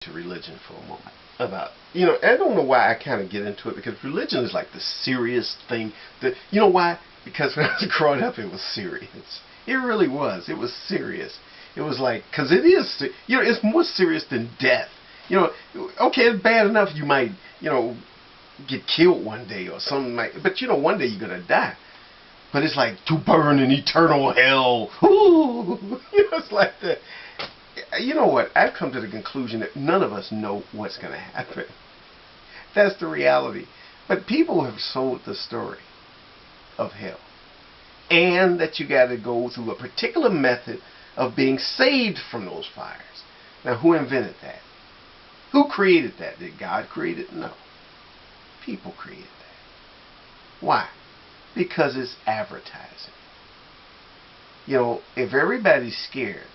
to religion for a moment. About, I don't know why I kind of get into it, because religion is like the serious thing. That, you know why? Because when I was growing up, it was serious. It really was. It was serious. It was like, because it is, it's more serious than death. Okay, it's bad enough you might, get killed one day or something like, but one day you're gonna die. But it's like to burn in eternal hell. Ooh, it's like that. You know what? I've come to the conclusion that none of us know what's going to happen. That's the reality. But people have sold the story of hell. And that you got to go through a particular method of being saved from those fires. Now, who invented that? Who created that? Did God create it? No. People created that. Why? Because it's advertising. If everybody's scared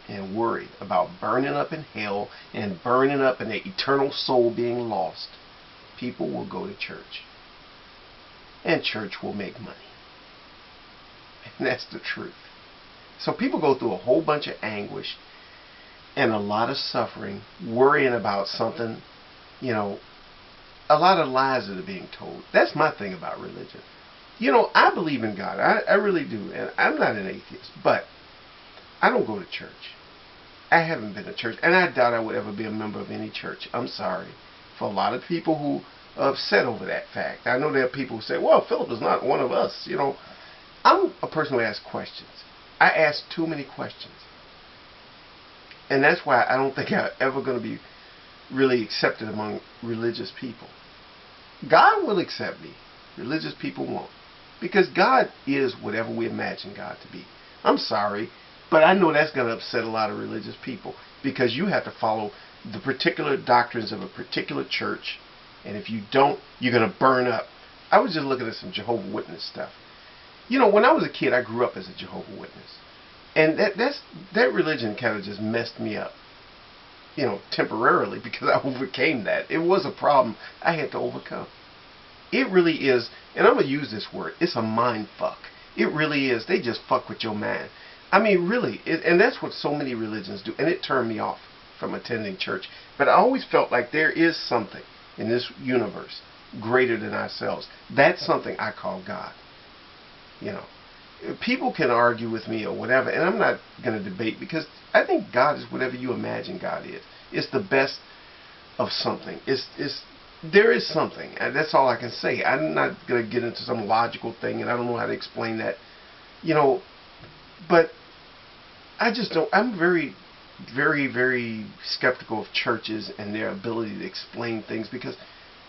and worried about burning up in hell and burning up and the eternal soul being lost, people will go to church. And church will make money. And that's the truth. So people go through a whole bunch of anguish and a lot of suffering, worrying about something, a lot of lies that are being told. That's my thing about religion. I believe in God. I really do. And I'm not an atheist. But I don't go to church. I haven't been to church. And I doubt I would ever be a member of any church. I'm sorry for a lot of people who are upset over that fact. I know there are people who say, well, Philip is not one of us. I'm a person who asks questions. I ask too many questions. And that's why I don't think I'm ever going to be really accepted among religious people. God will accept me. Religious people won't. Because God is whatever we imagine God to be. I'm sorry, but I know that's going to upset a lot of religious people, because you have to follow the particular doctrines of a particular church, and if you don't, you're going to burn up. I was just looking at some Jehovah's Witness stuff. When I was a kid, I grew up as a Jehovah's Witness. And that religion kind of just messed me up, temporarily, because I overcame that. It was a problem I had to overcome. It really is, and I'm going to use this word, it's a mind fuck. It really is. They just fuck with your mind. I mean, really, and that's what so many religions do, and it turned me off from attending church. But I always felt like there is something in this universe greater than ourselves. That's something I call God. People can argue with me or whatever, and I'm not going to debate, because I think God is whatever you imagine God is. It's the best of something. There is something, and that's all I can say. I'm not going to get into some logical thing, and I don't know how to explain that, but I just don't. I'm very, very, very skeptical of churches and their ability to explain things, because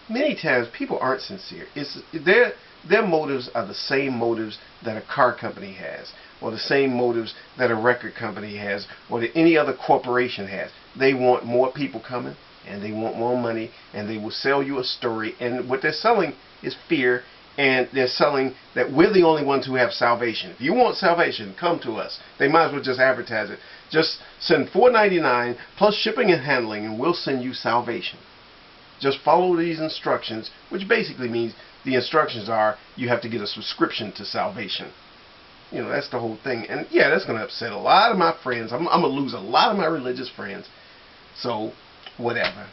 many times people aren't sincere. Their motives are the same motives that a car company has, or the same motives that a record company has, or that any other corporation has. They want more people coming, and they want more money, and they will sell you a story, and what they're selling is fear, and they're selling that we're the only ones who have salvation. If you want salvation, come to us. They might as well just advertise it. Just send $4.99 plus shipping and handling, and we'll send you salvation. Just follow these instructions, which basically means the instructions are you have to get a subscription to salvation. That's the whole thing. And yeah, that's going to upset a lot of my friends. I'm going to lose a lot of my religious friends. So, whatever.